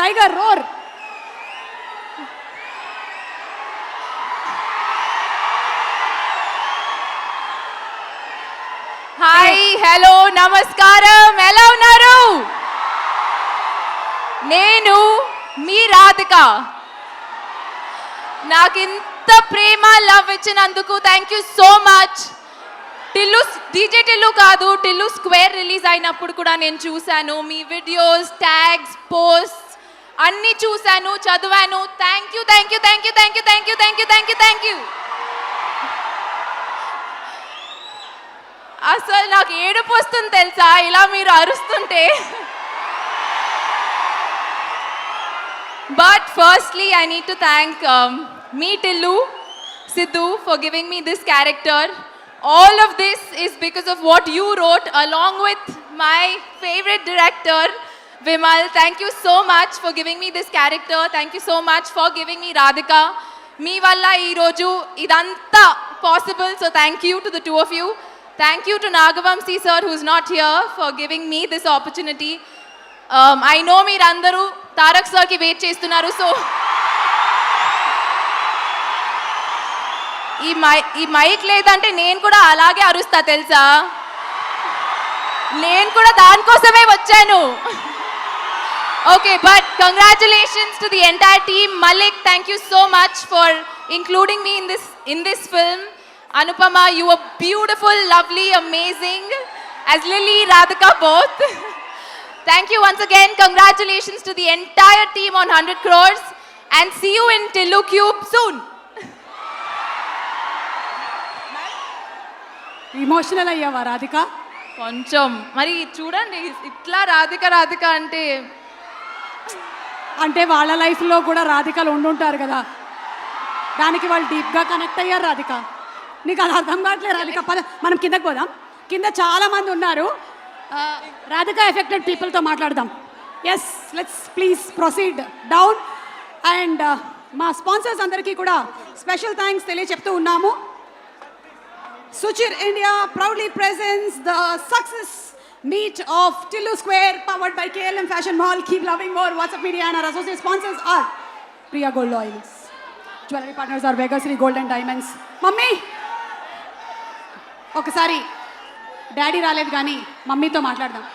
Tiger roar. Hi, hello, నమస్కారం, ఎలా ఉన్నారు? నేను మీ రాధిక. నాకు ఇంత ప్రేమ లవ్ ఇచ్చినందుకు thank you so much. DJ Tillu కాదు, టిల్లు స్క్వేర్ రిలీజ్ అయినప్పుడు కూడా నేను చూశాను. మీ వీడియోస్, ట్యాగ్స్, పోస్ట్ అన్నీ చూశాను, చదివాను. Thank you thank you thank you thank you thank you thank you thank you thank you. అసలు నాకు ఏడుపు వస్తుంది తెలుసా ఇలా మీరు అరుస్తుంటే. But firstly, I need to thank me, Tillu, Sidhu, for giving me this character. All of this is because of what you wrote along with my favorite director, Vimal. Thank you so much for giving me this character. Thank you so much for giving me Radhika. Me valla ee roju idanta possible. So thank you to the two of you. Thank you to Nagavamsi sir, who's not here, for giving me this opportunity. I know మీరందరూ తారక్ సార్కి wait చేస్తున్నారు. So ఈ mic లేదంటే నేను కూడా అలాగే అరుస్తా తెలుసా. నేను కూడా దానికోసమే వచ్చాను. Okay, but congratulations to the entire team. Malik, thank you so much for including me in this film. Anupama, you were beautiful, lovely, amazing, as Lily, Radhika both. Thank you once again. Congratulations to the entire team on 100 crores, and see you in Tillu Cube soon. Emotional అయ్యావా రాధిక? కొంచెం మరి చూడండి, ఇట్లా రాధిక అంటే వాళ్ళ లైఫ్లో కూడా రాధికలు ఉండుంటారు కదా, దానికి వాళ్ళు డీప్గా కనెక్ట్ అయ్యారు. రాధిక, నీకు అది అర్థం కావట్లేదు. రాధిక, పద మనం కిందకి పోదాం. కింద చాలామంది ఉన్నారు. రాధిక ఎఫెక్టెడ్ పీపుల్తో మాట్లాడదాం. Yes, let's please proceed down. And మా స్పాన్సర్స్ అందరికీ కూడా స్పెషల్ థ్యాంక్స్ తెలియచెప్తూ ఉన్నాము. Suchir India proudly presents the success meet of Tillu Square, powered by KLM Fashion Mall. Keep loving more. WhatsApp Media and our associate sponsors are Priya Gold Oils. Jewelry partners are Vegasri Gold and Diamonds. Mummy, ఒకసారి daddy రాలేదు కానీ మమ్మీతో మాట్లాడదాం.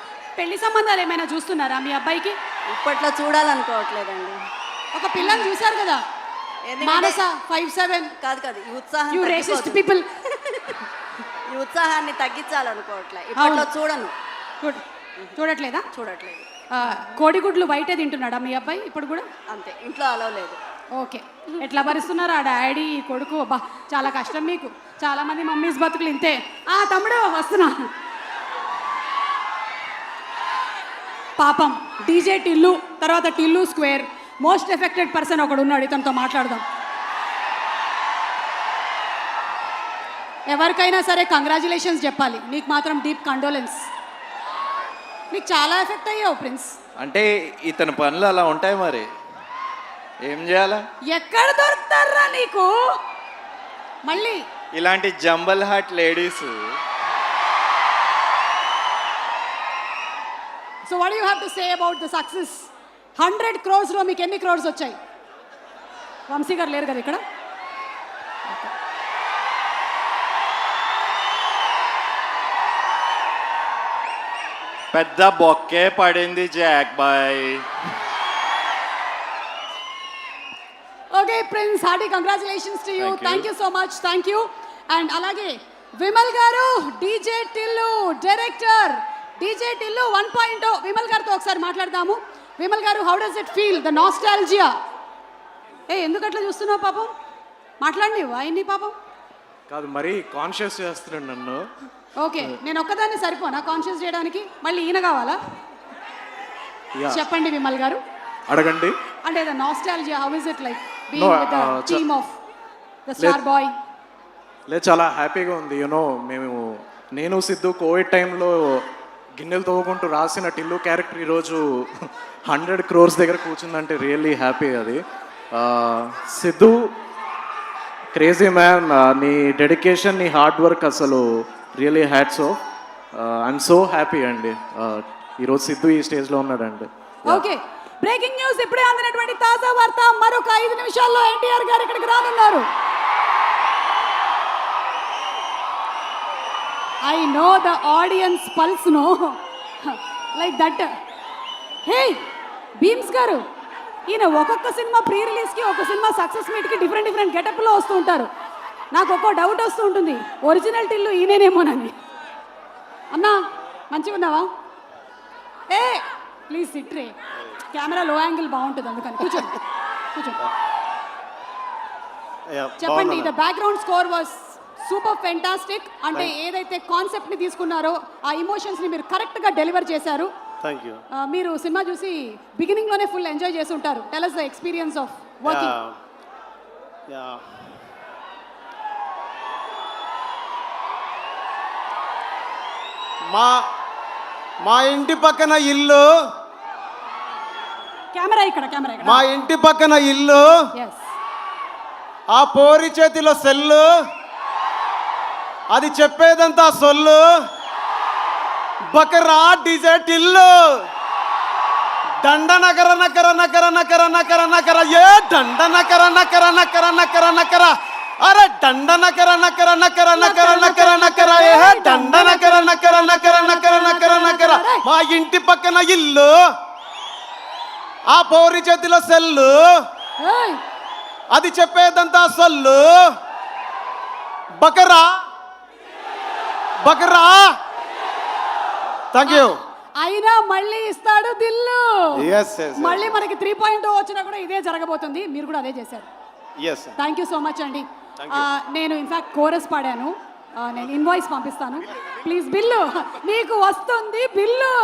పెళ్లి సంబంధాలు ఏమైనా చూస్తున్నారా మీ అబ్బాయికి? ఇప్పట్లో చూడాలనుకోవట్లేదండి. ఒక పిల్లని చూశారు కదా, మానస 57. కాదు ఈ ఉత్సాహం, యు రేసిస్ట్ పీపుల్. ఈ ఉత్సాహాన్ని తగ్గించాలనుకోవట్లే. ఇప్పట్లో చూడను. చూడట్లేదా? చూడట్లేదు. కోడిగుడ్లు బయటే తింటున్నాడా మీ అబ్బాయి ఇప్పుడు కూడా? అంతే, ఇంట్లో అలవ్ లేదు. ఓకే, ఎట్లా భరిస్తున్నారు ఆ డాడీ కొడుకు? అబ్బా, చాలా కష్టం మీకు. చాలా మంది మమ్మీస్ బతుకులు ఇంతే. తమ్ముడు వస్తున్నా. పాపం డీజే టిల్లు, తర్వాత Tillu square most affected person ఒకడు ఉన్నాడు, ఇతనితో మాట్లాడదాం. ఎవరికైనా సరే కంగ్రాచులేషన్స్ చెప్పాలి, నీకు మాత్రం డీప్ కండోలెన్స్. నీకు చాలా ఎఫెక్ట్ అయ్యావు ప్రిన్స్. అంటే ఇతని పనులు అలా ఉంటాయి, మరి ఏం చేయాలా? ఎక్కడ దొరుకుతారా నీకు మళ్ళీ ఇలాంటి జంబల్ heart ladies? So what you have to say about the success? 100 crores లో మీకు ఎన్ని క్రోర్స్ వచ్చాయి? వంశీ గారు లేరు కదా ఇక్కడ. పెద్ద బొక్కే పడింది jack boy. Okay Prince, hearty congratulations to you. Thank you so much. Thank you. And అలాగే Vimal garu, DJ Tillu director, DJ Tillu 1.0 Vimal గారితో ఒకసారి మాట్లాడదాము. Vimal garu, how does it feel, the nostalgia? ఎందుకు అట్లా చూస్తున్నావు పాపం? మాట్లాడి ఆయన్ని పాపం కాదు, మరి కాన్షియస్ చేస్తున్నాడు నన్ను. ఓకే, నేను ఒక్కదాన్ని సరిపోనా కాన్షియస్ చేయడానికి? మళ్ళీ ఈయన కావాలా? చెప్పండి విమల్ గారు, అడగండి. అంటే the nostalgia, how is it like being with the team of the star boy? లేదు, చాలా హ్యాపీగా ఉంది. యూనో, నేను సిద్ధు కోవిడ్ టైంలో గిన్నెలు తవ్వుకుంటూ రాసిన టిల్లు క్యారెక్టర్ ఈరోజు 100 crores దగ్గర కూర్చుందంటే రియల్లీ హ్యాపీ. అది సిద్ధు క్రేజీ మ్యాన్. నీ డెడికేషన్, నీ హార్డ్ వర్క్ అసలు really hats off. I'm so happy అండి ఈరోజు సిద్ధు ఈ స్టేజ్లో ఉన్నాడండి. ఓకే, బ్రేకింగ్ న్యూస్ ఇప్పుడే అందినటువంటి తాజా వార్త, మరొక 5 నిమిషాల్లో ఎన్టీఆర్ గారు ఇక్కడికి రానున్నారు. I know the audience pulse no like that. Hey Bheems గారు, ఈయన ఒక్కొక్క సినిమా ప్రీ రిలీజ్కి, ఒక సినిమా సక్సెస్ మీట్కి డిఫరెంట్ గెటప్లో వస్తూ ఉంటారు. నాకు ఒక్కో డౌట్ వస్తూ ఉంటుంది, ఒరిజినల్ టిల్లు ఈయనేనేమోనని. అన్నా మంచిగా ఉన్నావా? ఏ please SIT ray, camera low angle బాగుంటుంది అందుకని. కూర్చోండి. చెప్పండి. The background score was super fantastic. అంటే ఏదైతే కాన్సెప్ట్ ని తీసుకున్నారో ఆ ఇమోషన్స్ ని మీరు కరెక్ట్ గా డెలివర్ చేశారు. Thank you. మీరు సినిమా చూసి బిగినింగ్ లోనే ఫుల్ ఎంజాయ్ చేసి ఉంటారు. Tell us the experience of working. మా ఇంటి పక్కన ఇల్లు, కెమెరా ఇక్కడ. మా ఇంటి పక్కన ఇల్లు, yes. ఆ పోరి చేతిలో సెల్లు, అది చెప్పేదంతా సొల్లు, బకరా డిజర్ట్ ఇల్లు, దండ నకర నకర నకర నకర నకర నకర, ఏ దండ నకర నకర నకర నకర నకర, అరే దండ నకర నకర నకర నకర నకర నకర, ఏ దండ నకర నకర నకర నకర నకర నకర. మా ఇంటి పక్కన ఇల్లు, ఆ పౌరి చేతిలో సెల్లు, Hey. అది చెప్పేదంతా సొల్లు, బకరా బకరా. Thank you. అయినా మళ్ళీ ఇస్తాడు దిల్లు. Yes, yes, yes. మళ్ళీ మనకి 3.0 వచ్చినా కూడా ఇదే జరగబోతుంది. మీరు కూడా అదే చేశారు. Yes. Thank you so much అండి. నేను ఇన్ఫాక్ట్ కోరస్ పాడాను. నేను ఇన్వాయిస్ పంపిస్తాను ప్లీజ్. బిల్లు మీకు వస్తుంది బిల్లు.